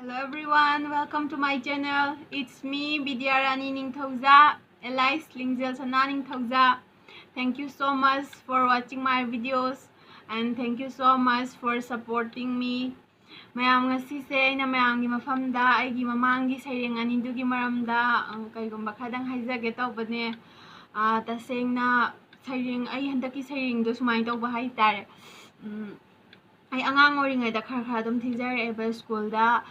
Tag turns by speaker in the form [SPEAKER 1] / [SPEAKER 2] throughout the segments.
[SPEAKER 1] Hello everyone, welcome to my channel. It's me, Priyarani Thoudam, Alice Lingjel Sana Ningthoujam. Thank you so much for watching my videos and thank you so much for supporting me. Mayam ngasi se aina mayamgi mafamda aigi mamangi saireng anidugi maramda kaigumba khadang haijage tawbane tasengna saireng ai handaki saireng do sumai tawba haitare ai angang oringai da khara dum thijare ba school da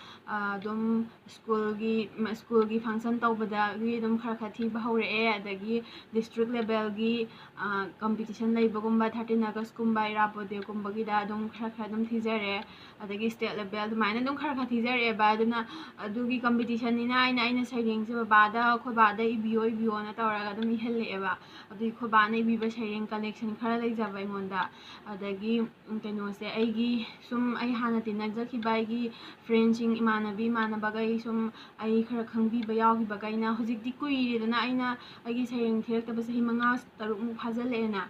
[SPEAKER 1] dum school gi function tawbada gi dum khara thi ba hore adagi district level gi competition lay bagumba 13 August kumba irapode kumba gi da dum khara dum thijare adagi state level dumaina dum khara thijare ba aduna adugi competition ni aina saireng se ba da khoba da ibio na tawraga dum ihelle ba adu khoba na ibi ba saireng collection khara lay jaba imonda adagi keno se aigi sum ai hana tinajaki baigi friendsing imanabi manabagai sum ai khara khangbi ba yawgi bagaina hojikti kuiredana aina aigi saireng thirakta sahi manga taruk mu phajale na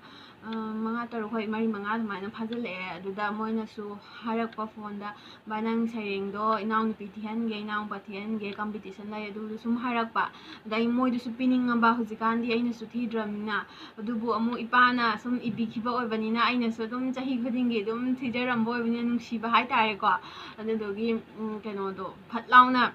[SPEAKER 1] manga taruk hoi mari manga dumaina phajale aduda moina su harakpa phone da banang saireng do inaung pithihange inaung pathihange competition lai adu sum harakpa dai moi du su pininga ba hojikan di aina su thidramina adubu amu ipana sum ibikhiba oibanina aina su dum chahi khudinge dum thijaram boibina nungsiba haitare ko adudogi keno do phatlauna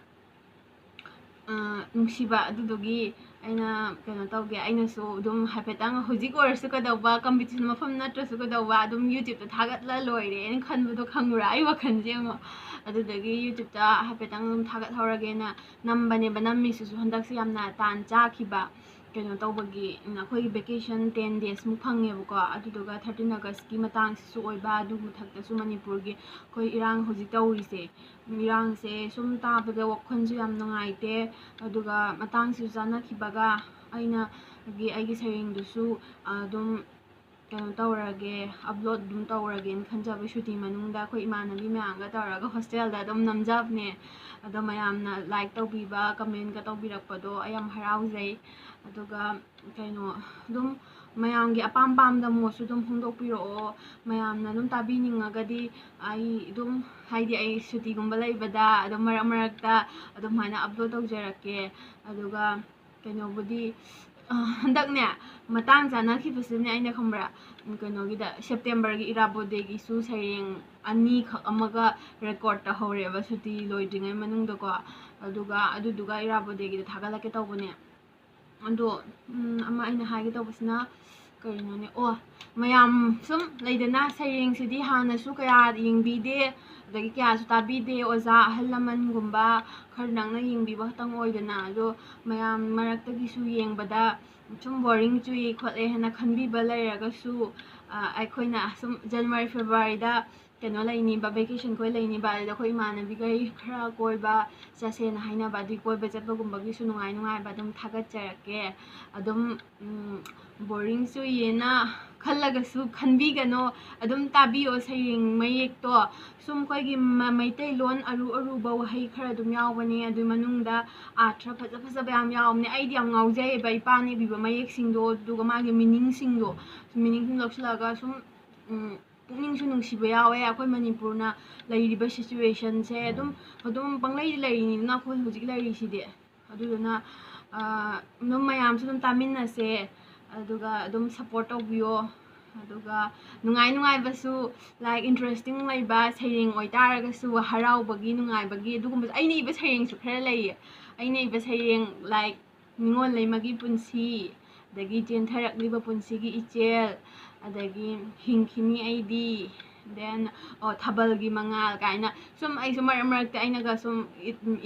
[SPEAKER 1] nungsiba adudogi aina keno tawge aina su dum hapetang hojik orasu kadawba competition mafam natrasu kadawba dum YouTube ta thagatla loire en khanbudo khangura ai wakhanje mo adudagi YouTube ta hapetang dum thagat horage na nambane banammi su handak si yamna tan chakiba keno tawbagi nakhoi vacation 10 days mu phangebo ko aduduga 13 August ki matang su oiba adugu thakta su Manipur gi koi irang hojik tawrise irang se sum tabada wakhonju yam nangaite aduga matang su jana khibaga aina gi aigi saring du su dum keno tawrage upload dum tawrage en khanjaba shuti manungda koi imanabi mayanga tawraga hostel da dum namjabne ado mayamna like tawbiba comment ka tawbirakpado ayam haraujai aduga keno dum mayamgi apam pamda mosu dum hongdokpiro mayamna dum tabiningagadi ai dum haidi ai shuti gumba laibada ado marakta ado mana upload tawjarake aduga keno budi handakne matang jana khibasune aina khambra keno gi da September gi irabode gi su saireng ani khak amaga record ta hore ba shuti loidringai manung da ko aduduga irabode gi thagalake tawbane ando ama aina haige tawbasna karinone mayam sum leidana saireng sidi hana su kaya yingbide adagi kya su tabide oza ahalaman gumba kharnangna yingbiba tang oidana ado mayam maraktagi su yengbada sum boring chui khole hana khanbiba lairaga su aikoina sum January February da keno laini ba vacation koi laini ba da koi manabi gai khara koi ba jase na haina ba di koi ba chatba gumba gi su nungai ba dum thagat charake adum boring su yena khallaga su khanbi gano adum tabiyo saireng mayek to sum koi gi maitai lon aru ba wahai khara dum yawbani adu manungda athra phaja bayam yawmne ai diam ngaujai ba ipani biba mayek singdo duga magi meaning singdo lokslaga sum puning su nungsiba yawe akoi Manipurna lairiba situation se adum panglai lairi na khoi hojik lairi side aduduna dum mayam su dum taminna se aduga dum support tawbiyo aduga nungai basu like interesting laiba saireng oitaraga su harau bagi nungai bagi adugumba aina iba saireng su khara lay aina iba saireng like ningol laimagi punsi adagi jentharakliba punsi gi ichel adagi hingkhini aidi then thabalgi mangal kaina sum ai sum marakta aina ga sum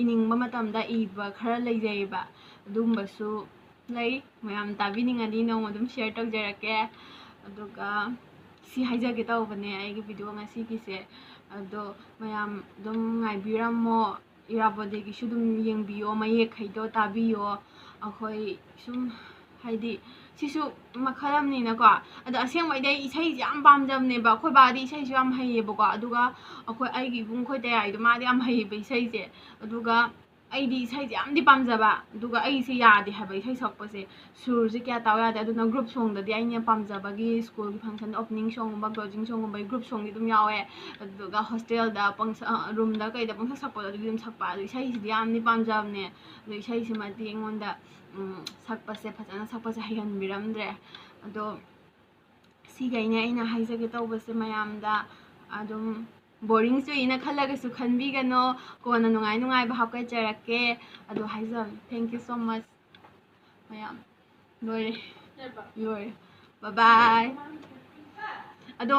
[SPEAKER 1] iningba matamda iba khara laijaiba adumba su lay mayam tabiningadi nong adum share tawjarake aduga si haijage tawbane aigi video ngasi kise ado mayam dum ngaibiramo irabode gi su dum yengbiyo mayek khaido tabiyo akhoi sum haidi sisu makhalamni na ko ado asengwai dai isai jam pamjamne ba khoi ba di isai su am haye ba ko aduga akhoi aigi bung khoi dai ai do ma di am haye ba isai je aduga ꯑꯩꯗꯤ ꯏꯁꯩꯁꯦ ꯌꯥꯝꯗꯤ ꯄꯥꯝꯖꯕ ꯑꯗꯨꯒ ꯑꯩꯁꯦ ꯌꯥꯗꯦ ꯍꯥꯏꯕ ꯏꯁꯩ ꯁꯛꯄꯁꯦ ꯁꯨꯔꯁꯦ ꯀꯌꯥ ꯇꯥꯎ ꯌꯥꯗꯦ ꯑꯗꯨꯅ ꯒ꯭ꯔꯨꯞ ꯁꯣꯡꯗꯗꯤ ꯑꯩꯅ ꯄꯥꯝꯖꯕꯒꯤ ꯁ꯭ꯀꯨꯜꯒꯤ ꯐꯪꯁꯟ ꯑꯣꯄꯅꯤꯡ ꯁꯣꯡꯒꯨꯝꯕ ꯀ꯭ꯂꯣꯖꯤꯡ ꯁꯣꯡꯒꯨꯝꯕꯒꯤ ꯒ꯭ꯔꯨꯞ ꯁꯣꯡꯗꯤ ꯑꯗꯨꯝ ꯌꯥꯎꯋꯦ ꯑꯗꯨꯒ ꯍꯣꯁꯇꯦꯜꯗ ꯔꯨꯝꯗ ꯀꯩꯗ ꯄꯪꯁꯛ ꯁꯛꯄꯗꯣ ꯑꯗꯨꯗꯤ ꯑꯗꯨꯝ ꯁꯛꯄ ꯑꯗꯨ ꯏꯁꯩꯁꯤꯗꯤ ꯌꯥꯝꯗꯤ ꯄꯥꯝꯖꯕꯅꯦ ꯑꯗꯣ ꯏꯁꯩꯁꯤꯃꯗꯤ ꯑꯩꯉꯣꯟꯗ ꯁꯛꯄꯁꯦ ꯐꯖꯅ ꯁꯛꯄꯁꯦ ꯍꯩꯍꯟꯕꯤꯔꯝꯗ꯭ꯔꯦ ꯑꯗꯣ ꯁꯤꯒꯩꯅꯦ ꯑꯩꯅ ꯍꯥꯏꯖꯒꯦ ꯇꯧꯕꯁꯦ ꯃꯌꯥꯝꯗ ꯑꯗꯨꯝ boring ꯆꯨꯏꯅ ꯈꯜꯂꯒꯁꯨ ꯈꯟꯕꯤꯒꯅꯣ ꯀꯣꯟꯅ ꯅꯨꯡꯉꯥꯏꯕ ꯍꯥꯞꯀꯠꯆꯔꯛꯀꯦ ꯑꯗꯣ ꯍꯥꯏꯖꯕꯅꯦ ꯊꯦꯡꯛ ꯌꯨ ꯁꯣ ꯃꯆ ꯃꯌꯥꯝ ꯂꯣꯏꯔꯦ ꯕꯥꯏ ꯕꯥꯏ ꯑꯗꯣ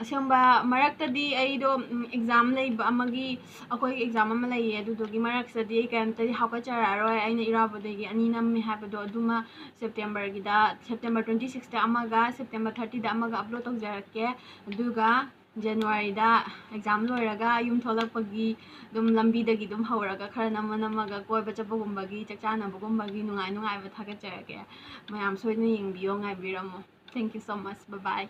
[SPEAKER 1] ꯑꯁꯦꯡꯕ ꯃꯔꯛꯇꯗꯤ ꯑꯩꯗꯣ ꯑꯦꯛꯖꯥꯝ ꯂꯩꯕ ꯑꯃꯒꯤ ꯑꯩꯈꯣꯏ ꯑꯦꯛꯖꯥꯝ ꯑꯃ ꯂꯩꯌꯦ ꯑꯗꯨꯗꯨꯒꯤ ꯃꯔꯛꯁꯤꯗꯗꯤ ꯑꯩ ꯀꯩꯝꯇꯗꯤ ꯍꯥꯞꯀꯠꯆꯔꯛꯑꯔꯣꯏ ꯑꯩꯅ ꯏꯔꯥꯕꯣꯠꯗꯒꯤ 2 ꯅꯝꯃꯦ ꯍꯥꯏꯕꯗꯣ ꯑꯗꯨꯃ ꯁꯦꯞꯇꯦꯝꯕꯔꯒꯤꯗ ꯁꯦꯞꯇꯦꯝꯕꯔ 26ꯗ ꯑꯃꯒ ꯁꯦꯞꯇꯦꯝꯕꯔ 30ꯗ ꯑꯃꯒ ꯑꯞꯂꯣꯗ ꯇꯧꯖꯔꯛꯀꯦ ꯑꯗꯨꯒ ꯖꯅꯋꯥꯔꯤꯗ ꯑꯦꯛꯖꯥꯝ ꯂꯣꯏꯔꯒ ꯌꯨꯝ ꯊꯣꯛꯂꯛꯄꯒꯤ ꯑꯗꯨꯝ ꯂꯝꯕꯤꯗꯒꯤ ꯑꯗꯨꯝ ꯍꯧꯔꯒ ꯈꯔ ꯅꯝꯃꯒ ꯀꯣꯏꯕ ꯆꯠꯄꯒꯨꯝꯕꯒꯤ ꯆꯥꯛ ꯆꯥꯅꯕꯒꯨꯝꯕꯒꯤ ꯅꯨꯡꯉꯥꯏꯕ ꯊꯥꯒꯠꯆꯔꯛꯀꯦ ꯃꯌꯥꯝ ꯁꯣꯏꯗꯅ ꯌꯦꯡꯕꯤꯌꯣ ꯉꯥꯏꯕꯤꯔꯝꯃꯣ thank you show ꯃꯆ by by